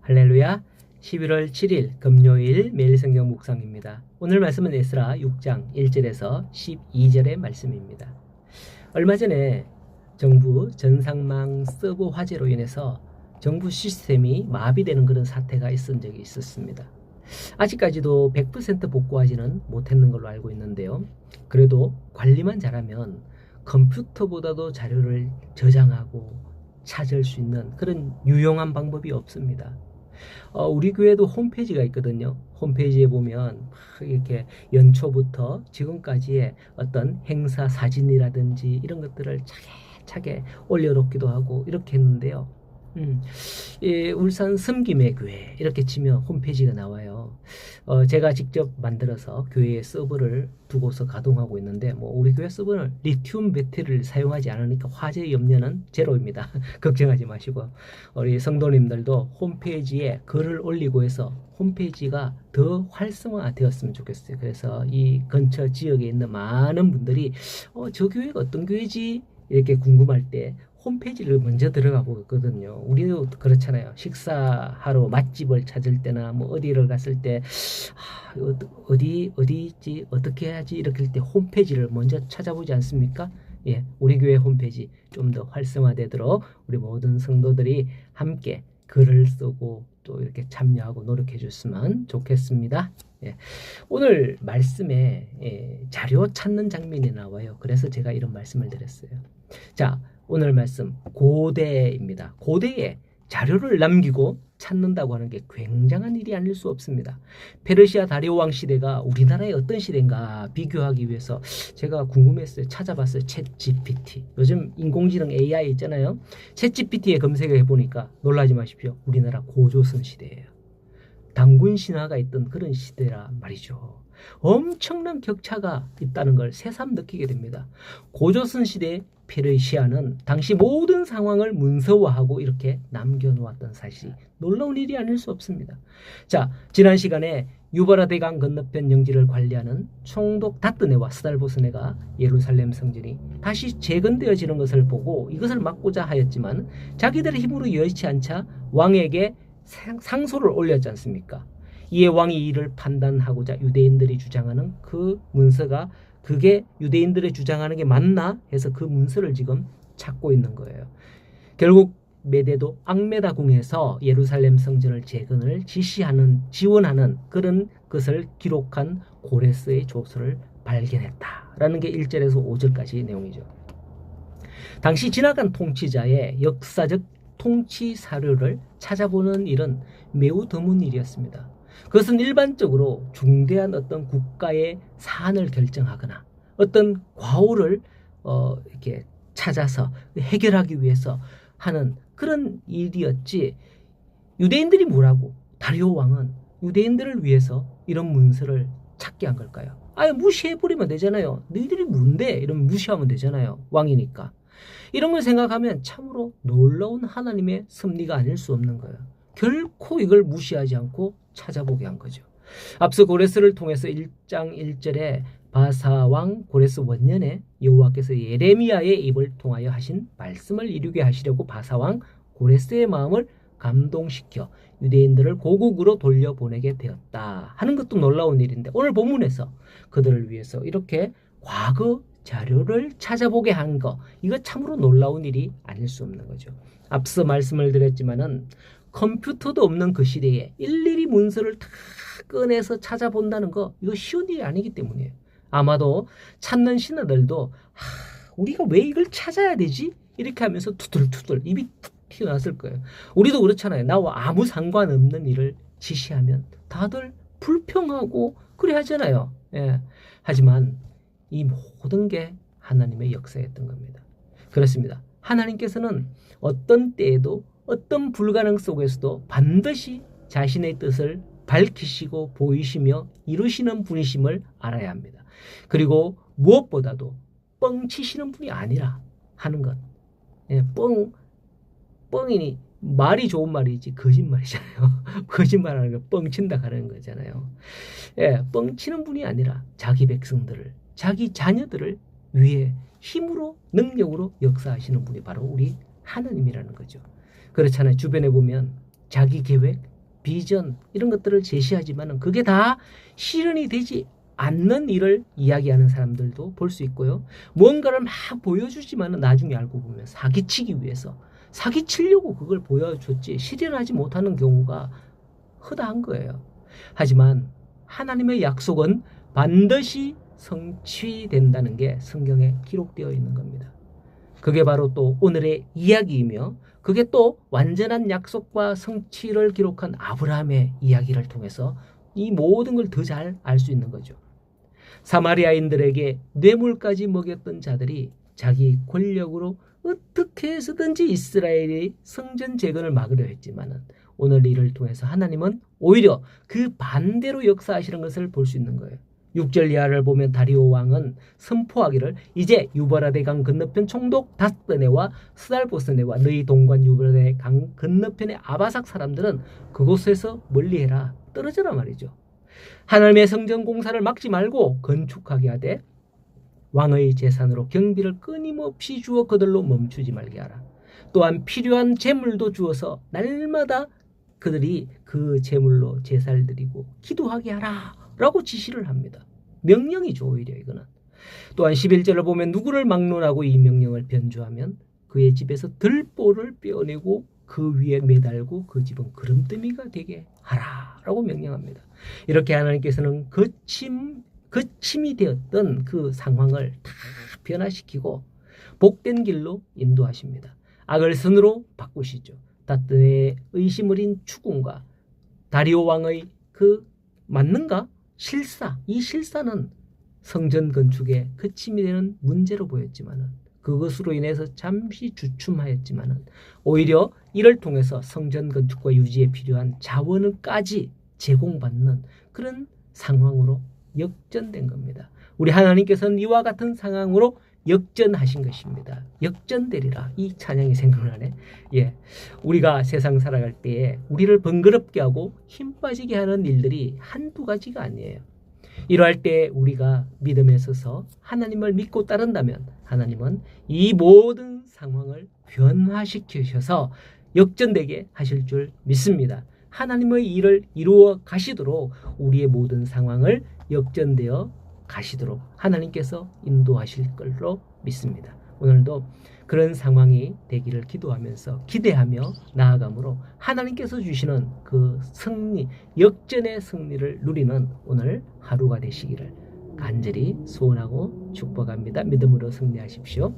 할렐루야. 11월 7일 금요일 매일 성경 묵상입니다. 오늘 말씀은 에스라 6장 1절에서 12절의 말씀입니다. 얼마 전에 정부 전상망 서버 화재로 인해서 정부 시스템이 마비되는 그런 사태가 있은 적이 있었습니다. 아직까지도 100% 복구하지는 못했는 걸로 알고 있는데요. 그래도 관리만 잘하면 컴퓨터보다도 자료를 저장하고 찾을 수 있는 그런 유용한 방법이 없습니다. 우리 교회도 홈페이지가 있거든요. 홈페이지에 보면 이렇게 연초부터 지금까지의 어떤 행사 사진이라든지 이런 것들을 차게 올려놓기도 하고 이렇게 했는데요. 울산 섬김의 교회 이렇게 치면 홈페이지가 나와요. 제가 직접 만들어서 교회에 서버를 두고서 가동하고 있는데 우리 교회 서버는 리튬 배터리를 사용하지 않으니까 화재 염려는 제로입니다. 걱정하지 마시고 우리 성도님들도 홈페이지에 글을 올리고 해서 홈페이지가 더 활성화되었으면 좋겠어요. 그래서 이 근처 지역에 있는 많은 분들이 저 교회가 어떤 교회지 이렇게 궁금할 때 홈페이지를 먼저 들어가 보거든요. 우리도 그렇잖아요. 식사하러 맛집을 찾을 때나 어디를 갔을 때 어디 있지 어떻게 해야지 이렇게 할 때 홈페이지를 먼저 찾아보지 않습니까? 예, 우리 교회 홈페이지 좀 더 활성화되도록 우리 모든 성도들이 함께 글을 쓰고 또 이렇게 참여하고 노력해 줬으면 좋겠습니다. 예, 오늘 말씀에 자료 찾는 장면이 나와요. 그래서 제가 이런 말씀을 드렸어요. 자, 오늘 말씀 고대입니다. 고대에 자료를 남기고 찾는다고 하는 게 굉장한 일이 아닐 수 없습니다. 페르시아 다리오 왕 시대가 우리나라의 어떤 시대인가 비교하기 위해서 제가 궁금했어요. 찾아봤어요. 챗GPT. 요즘 인공지능 AI 있잖아요. 챗GPT에 검색해 보니까 놀라지 마십시오. 우리나라 고조선 시대예요. 단군 신화가 있던 그런 시대라 말이죠. 엄청난 격차가 있다는 걸 새삼 느끼게 됩니다. 고조선 시대 페르시아는 당시 모든 상황을 문서화하고 이렇게 남겨놓았던 사실이 놀라운 일이 아닐 수 없습니다. 자, 지난 시간에 유바라 대강 건너편 영지를 관리하는 총독 다뜨네와 스달보스네가 예루살렘 성전이 다시 재건되어지는 것을 보고 이것을 막고자 하였지만 자기들의 힘으로 여의치 않자 왕에게 상소를 올렸지 않습니까? 이에 왕이 이를 판단하고자 유대인들이 주장하는 그 문서가 그게 유대인들이 주장하는 게 맞나 해서 그 문서를 지금 찾고 있는 거예요. 결국 메대도 앙메다궁에서 예루살렘 성전을 재건을 지원하는 그런 것을 기록한 고레스의 조서를 발견했다라는 게 1절에서 5절까지 내용이죠. 당시 지나간 통치자의 역사적 통치 사료를 찾아보는 일은 매우 드문 일이었습니다. 그것은 일반적으로 중대한 어떤 국가의 사안을 결정하거나 어떤 과오를 이렇게 찾아서 해결하기 위해서 하는 그런 일이었지. 유대인들이 뭐라고? 다리오 왕은 유대인들을 위해서 이런 문서를 찾게 한 걸까요? 아예 무시해버리면 되잖아요. 너희들이 뭔데? 이러면 무시하면 되잖아요. 왕이니까. 이런 걸 생각하면 참으로 놀라운 하나님의 섭리가 아닐 수 없는 거예요. 결코 이걸 무시하지 않고 찾아보게 한 거죠. 앞서 고레스를 통해서 1장 1절에 바사왕 고레스 원년에 여호와께서 예레미야의 입을 통하여 하신 말씀을 이루게 하시려고 바사왕 고레스의 마음을 감동시켜 유대인들을 고국으로 돌려보내게 되었다 하는 것도 놀라운 일인데 오늘 본문에서 그들을 위해서 이렇게 과거 자료를 찾아보게 한 거 이거 참으로 놀라운 일이 아닐 수 없는 거죠. 앞서 말씀을 드렸지만은 컴퓨터도 없는 그 시대에 일일이 문서를 다 꺼내서 찾아본다는 거 이거 쉬운 일이 아니기 때문이에요. 아마도 찾는 신하들도 우리가 왜 이걸 찾아야 되지? 이렇게 하면서 투덜투덜 입이 툭 튀어나왔을 거예요. 우리도 그렇잖아요. 나와 아무 상관없는 일을 지시하면 다들 불평하고 그래 하잖아요. 예. 하지만 이 모든 게 하나님의 역사였던 겁니다. 그렇습니다. 하나님께서는 어떤 때에도 어떤 불가능 속에서도 반드시 자신의 뜻을 밝히시고 보이시며 이루시는 분이심을 알아야 합니다. 그리고 무엇보다도 뻥치시는 분이 아니라 하는 것. 예, 뻥이니 말이 좋은 말이지 거짓말이잖아요. 거짓말하는 거 뻥친다 하는 거잖아요. 예, 뻥치는 분이 아니라 자기 백성들을 자기 자녀들을 위해 힘으로 능력으로 역사하시는 분이 바로 우리 하나님이라는 거죠. 그렇잖아요. 주변에 보면 자기 계획, 비전 이런 것들을 제시하지만은 그게 다 실현이 되지 않는 일을 이야기하는 사람들도 볼 수 있고요. 뭔가를 막 보여주지만은 나중에 알고 보면 사기치기 위해서 사기치려고 그걸 보여줬지 실현하지 못하는 경우가 허다한 거예요. 하지만 하나님의 약속은 반드시 성취된다는 게 성경에 기록되어 있는 겁니다. 그게 바로 또 오늘의 이야기이며 그게 또 완전한 약속과 성취를 기록한 아브라함의 이야기를 통해서 이 모든 걸 더 잘 알 수 있는 거죠. 사마리아인들에게 뇌물까지 먹였던 자들이 자기 권력으로 어떻게 해서든지 이스라엘의 성전 재건을 막으려 했지만은 오늘 이를 통해서 하나님은 오히려 그 반대로 역사하시는 것을 볼 수 있는 거예요. 6절 이하를 보면 다리오 왕은 선포하기를 이제 유브라데 강 건너편 총독 다스네와 스달보스네와 너희 동관 유브라데 강 건너편의 아바삭 사람들은 그곳에서 멀리해라 떨어져라 말이죠. 하나님의 성전 공사를 막지 말고 건축하게 하되 왕의 재산으로 경비를 끊임없이 주어 그들로 멈추지 말게 하라. 또한 필요한 재물도 주어서 날마다 그들이 그 재물로 제사를 드리고 기도하게 하라 라고 지시를 합니다. 명령이죠. 오히려 이거는. 또한 11절을 보면 누구를 막론하고 이 명령을 변조하면 그의 집에서 들보를 빼어내고 그 위에 매달고 그 집은 그름더미가 되게 하라 라고 명령합니다. 이렇게 하나님께서는 거침이 되었던 그 상황을 다 변화시키고 복된 길로 인도하십니다. 악을 선으로 바꾸시죠. 다스네의 의심 어린 추궁과 다리오 왕의 그 맞는가? 실사. 이 실사는 성전 건축에 거침이 되는 문제로 보였지만은 그것으로 인해서 잠시 주춤하였지만은 오히려 이를 통해서 성전 건축과 유지에 필요한 자원을까지 제공받는 그런 상황으로 역전된 겁니다. 우리 하나님께서는 이와 같은 상황으로 역전하신 것입니다. 역전되리라. 이 찬양이 생각나네. 예, 우리가 세상 살아갈 때에 우리를 번거롭게 하고 힘 빠지게 하는 일들이 한두 가지가 아니에요. 이러할 때 우리가 믿음에 서서 하나님을 믿고 따른다면 하나님은 이 모든 상황을 변화시키셔서 역전되게 하실 줄 믿습니다. 하나님의 일을 이루어 가시도록 우리의 모든 상황을 역전되어 가시도록 하나님께서 인도하실 걸로 믿습니다. 오늘도 그런 상황이 되기를 기도하면서 기대하며 나아감으로 하나님께서 주시는 그 승리, 역전의 승리를 누리는 오늘 하루가 되시기를 간절히 소원하고 축복합니다. 믿음으로 승리하십시오.